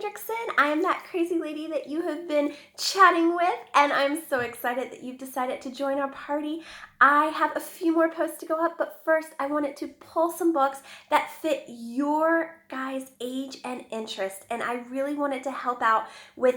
Hendrickson. I am that crazy lady that you have been chatting with, and I'm so excited that you've decided to join our party. I have a few more posts to go up, but first I wanted to pull some books that fit your guys' age and interest, and I really wanted to help out with,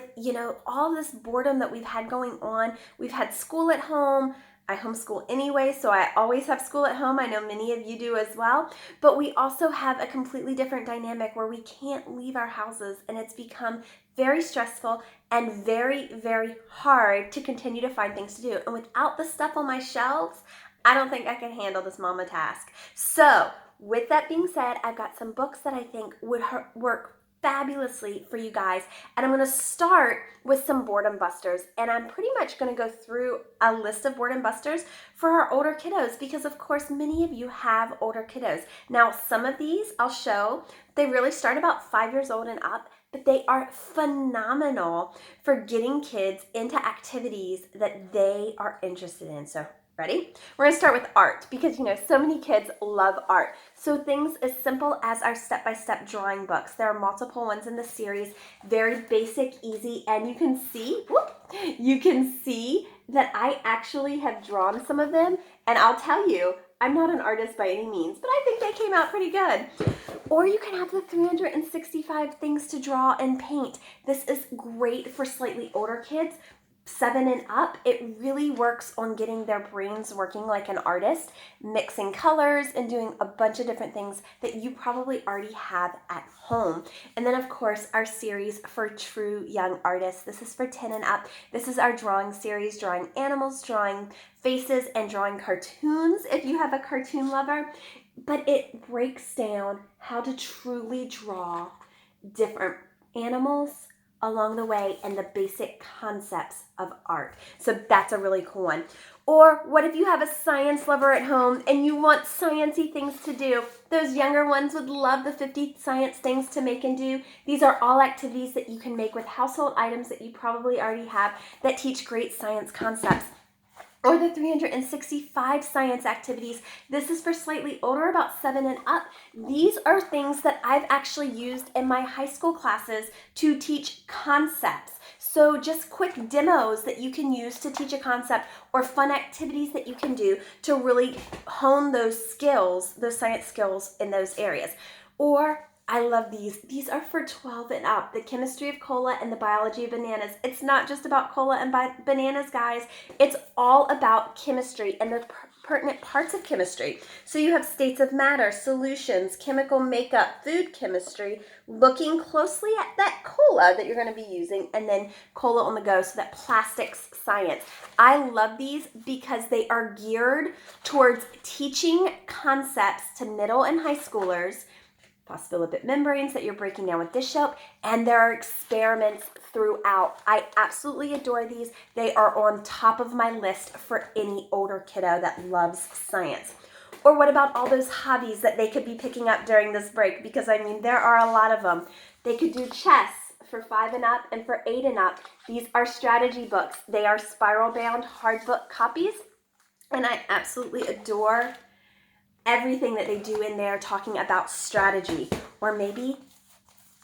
all this boredom that we've had going on. We've had school at home. I homeschool anyway, so I always have school at home. I know many of you do as well. But we also have a completely different dynamic where we can't leave our houses, and it's become very stressful and very, very hard to continue to find things to do. And without the stuff on my shelves, I don't think I can handle this mama task. So with that being said, I've got some books that I think would work fabulously for you guys, and I'm going to start with some boredom busters, and I'm pretty much going to go through a list of boredom busters for our older kiddos, because of course many of you have older kiddos. Now some of these I'll show, they really start about 5 years old and up, but they are phenomenal for getting kids into activities that they are interested in. So ready? We're going to start with art because, so many kids love art. So things as simple as our step-by-step drawing books. There are multiple ones in the series, very basic, easy, and you can see that I actually have drawn some of them, and I'll tell you, I'm not an artist by any means, but I think they came out pretty good. Or you can have the 365 things to draw and paint. This is great for slightly older kids, 7 and up. It really works on getting their brains working like an artist, mixing colors and doing a bunch of different things that you probably already have at home. And then of course our series for true young artists. This is for 10 and up. This is our drawing series, drawing animals, drawing faces, and drawing cartoons if you have a cartoon lover. But it breaks down how to truly draw different animals along the way and the basic concepts of art. So that's a really cool one. Or what if you have a science lover at home and you want sciencey things to do? Those younger ones would love the 50 science things to make and do. These are all activities that you can make with household items that you probably already have that teach great science concepts. Or the 365 science activities. This is for slightly older, about 7 and up. These are things that I've actually used in my high school classes to teach concepts. So just quick demos that you can use to teach a concept, or fun activities that you can do to really hone those skills, those science skills in those areas. Or I love these. These are for 12 and up. The chemistry of cola and the biology of bananas. It's not just about cola and bananas, guys. It's all about chemistry and the pertinent parts of chemistry. So you have states of matter, solutions, chemical makeup, food chemistry, looking closely at that cola that you're going to be using, and then cola on the go, so that plastics science. I love these because they are geared towards teaching concepts to middle and high schoolers, phospholipid membranes that you're breaking down with dish soap, and there are experiments throughout. I absolutely adore these. They are on top of my list for any older kiddo that loves science. Or what about all those hobbies that they could be picking up during this break? Because there are a lot of them. They could do chess for 5 and up and for 8 and up. These are strategy books. They are spiral bound hardbook copies, and I absolutely adore everything that they do in there talking about strategy. Or maybe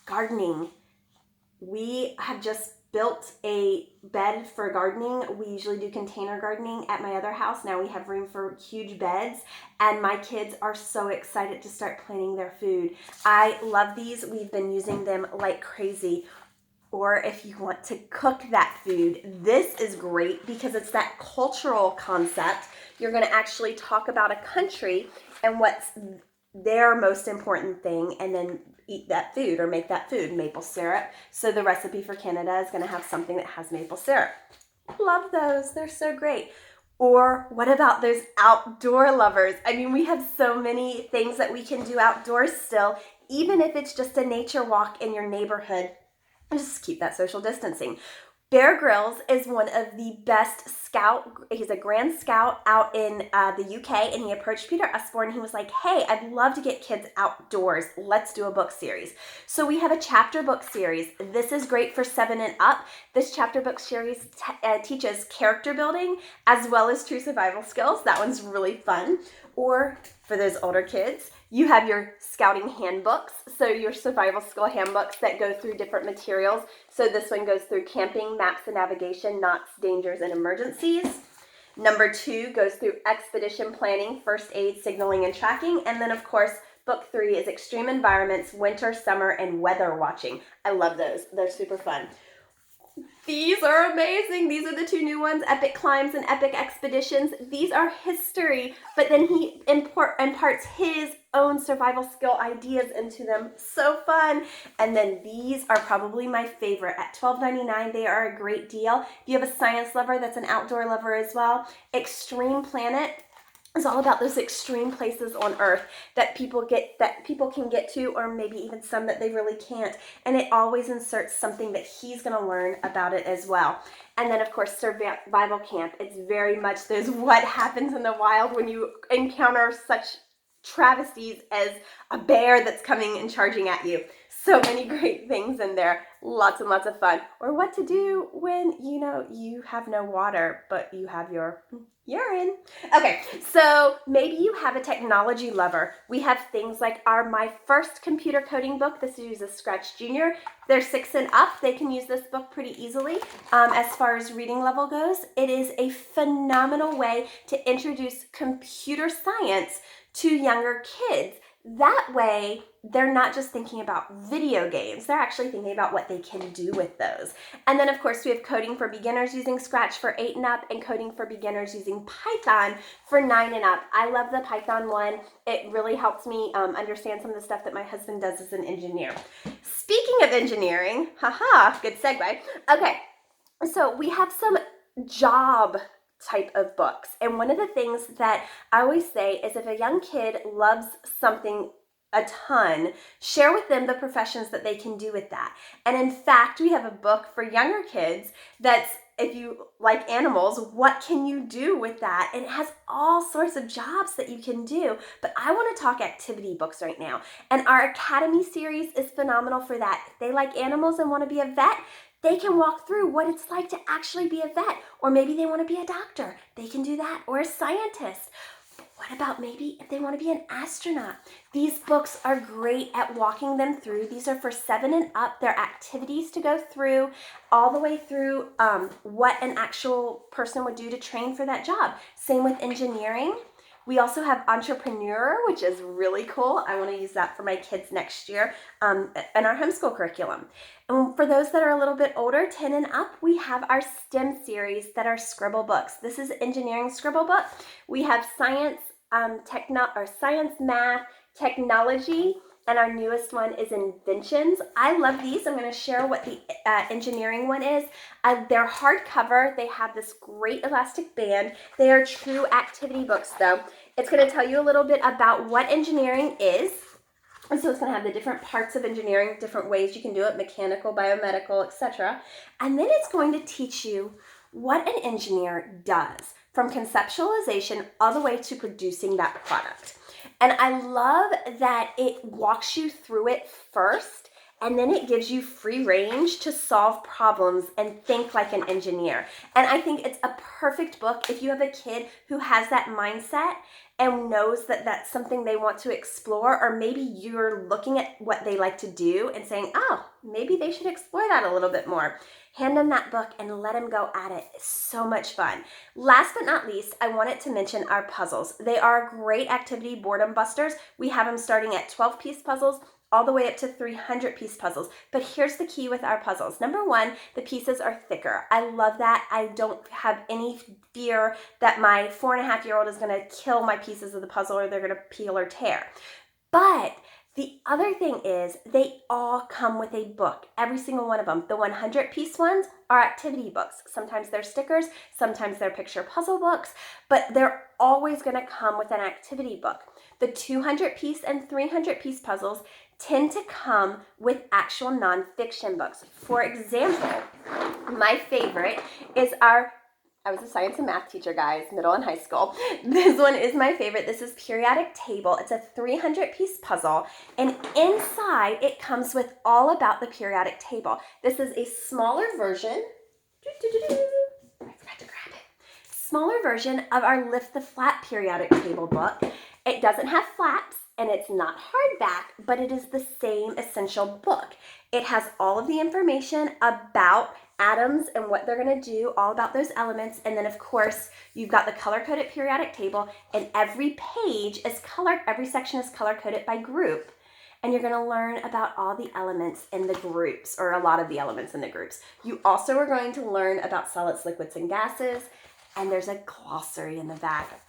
gardening. We have just built a bed for gardening. We usually do container gardening at my other house. Now we have room for huge beds, and my kids are so excited to start planting their food. I love these. We've been using them like crazy. Or if you want to cook that food, this is great because it's that cultural concept. You're going to actually talk about a country and what's their most important thing, and then eat that food or make that food. Maple syrup. So the recipe for Canada is going to have something that has maple syrup. Love those. They're so great. Or what about those outdoor lovers? We have so many things that we can do outdoors still, even if it's just a nature walk in your neighborhood. Just keep that social distancing. Bear Grylls is one of the best scout. He's a Grand Scout out in the UK, and he approached Peter Usborne. He was like, hey, I'd love to get kids outdoors. Let's do a book series. So we have a chapter book series. This is great for 7 and up. This chapter book series teaches character building as well as true survival skills. That one's really fun. Or for those older kids, You have your scouting handbooks, so your survival skill handbooks that go through different materials. So this one goes through camping, maps and navigation, knots, dangers, and emergencies. Number 2 goes through expedition planning, first aid, signaling, and tracking. And then, of course, book 3 is extreme environments, winter, summer, and weather watching. I love those. They're super fun. These are amazing. These are the 2 new ones, Epic Climbs and Epic Expeditions. These are history, but then he imparts his own survival skill ideas into them. So fun. And then these are probably my favorite. At $12.99, they are a great deal. If you have a science lover that's an outdoor lover as well, Extreme Planet is all about those extreme places on Earth that people can get to, or maybe even some that they really can't. And it always inserts something that he's going to learn about it as well. And then, of course, Survival Camp. It's very much those what happens in the wild when you encounter such travesties as a bear that's coming and charging at you. So many great things in there. Lots and lots of fun. Or what to do when, you have no water, but you have your urine. Okay, so maybe you have a technology lover. We have things like My First Computer Coding book. This uses Scratch Junior. They're 6 and up. They can use this book pretty easily. As far as reading level goes, it is a phenomenal way to introduce computer science to younger kids. That way, they're not just thinking about video games. They're actually thinking about what they can do with those. And then, of course, we have Coding for Beginners using Scratch for 8 and up, and Coding for Beginners using Python for 9 and up. I love the Python one. It really helps me understand some of the stuff that my husband does as an engineer. Speaking of engineering, good segue. Okay, so we have some job type of books. And one of the things that I always say is if a young kid loves something a ton, share with them the professions that they can do with that. And in fact, we have a book for younger kids that's, if you like animals, what can you do with that? And it has all sorts of jobs that you can do. But I want to talk activity books right now. And our Academy series is phenomenal for that. If they like animals and want to be a vet, they can walk through what it's like to actually be a vet. Or maybe they want to be a doctor. They can do that. Or a scientist. What about maybe if they want to be an astronaut? These books are great at walking them through. These are for 7 and up. They're activities to go through, all the way through what an actual person would do to train for that job. Same with engineering. We also have Entrepreneur, which is really cool. I want to use that for my kids next year in our homeschool curriculum. And for those that are a little bit older, 10 and up, we have our STEM series that are scribble books. This is engineering scribble book. We have science, science, math, technology, and our newest one is inventions. I love these. I'm going to share what the engineering one is. They're hardcover. They have this great elastic band. They are true activity books, though. It's going to tell you a little bit about what engineering is. And so it's going to have the different parts of engineering, different ways you can do it, mechanical, biomedical, etc. And then it's going to teach you what an engineer does, from conceptualization all the way to producing that product. And I love that it walks you through it first, and then it gives you free range to solve problems and think like an engineer. And I think it's a perfect book if you have a kid who has that mindset and knows that that's something they want to explore, or maybe you're looking at what they like to do and saying, oh, maybe they should explore that a little bit more. Hand them that book and let them go at it. It's so much fun. Last but not least, I wanted to mention our puzzles. They are great activity boredom busters. We have them starting at 12-piece puzzles all the way up to 300-piece puzzles. But here's the key with our puzzles. Number 1, the pieces are thicker. I love that. I don't have any fear that my 4.5-year-old is going to kill my pieces of the puzzle, or they're going to peel or tear. But the other thing is they all come with a book, every single one of them. The 100-piece ones are activity books. Sometimes they're stickers, sometimes they're picture puzzle books, but they're always going to come with an activity book. The 200-piece and 300-piece puzzles tend to come with actual nonfiction books. For example, my favorite is I was a science and math teacher, guys, middle and high school. This one is my favorite. This is Periodic Table. It's a 300-piece puzzle, and inside it comes with all about the periodic table. This is a smaller version. I forgot to grab it. Smaller version of our Lift the Flat periodic table book. It doesn't have flaps. and it's not hardback, but it is the same essential book. It has all of the information about atoms and what they're going to do, all about those elements. And then, of course, you've got the color-coded periodic table, and every page is colored, every section is color-coded by group. And you're going to learn about all the elements in the groups, or a lot of the elements in the groups. You also are going to learn about solids, liquids, and gases, and there's a glossary in the back.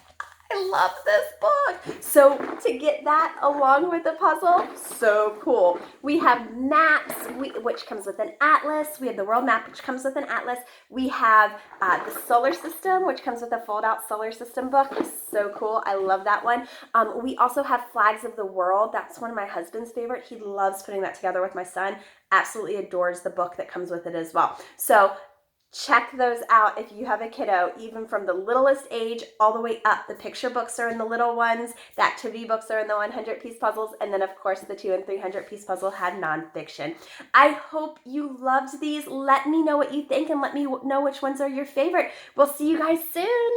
I love this book. So to get that along with the puzzle, so cool. We have maps, which comes with an atlas. We have the world map, which comes with an atlas. We have the solar system, which comes with a fold-out solar system book. So cool. I love that one. We also have flags of the world. That's one of my husband's favorite. He loves putting that together with my son. Absolutely adores the book that comes with it as well. So check those out if you have a kiddo, even from the littlest age all the way up. The picture books are in the little ones, the activity books are in the 100-piece puzzles, and then of course the 200- and 300-piece puzzle had nonfiction. I hope you loved these. Let me know what you think and let me know which ones are your favorite. We'll see you guys soon.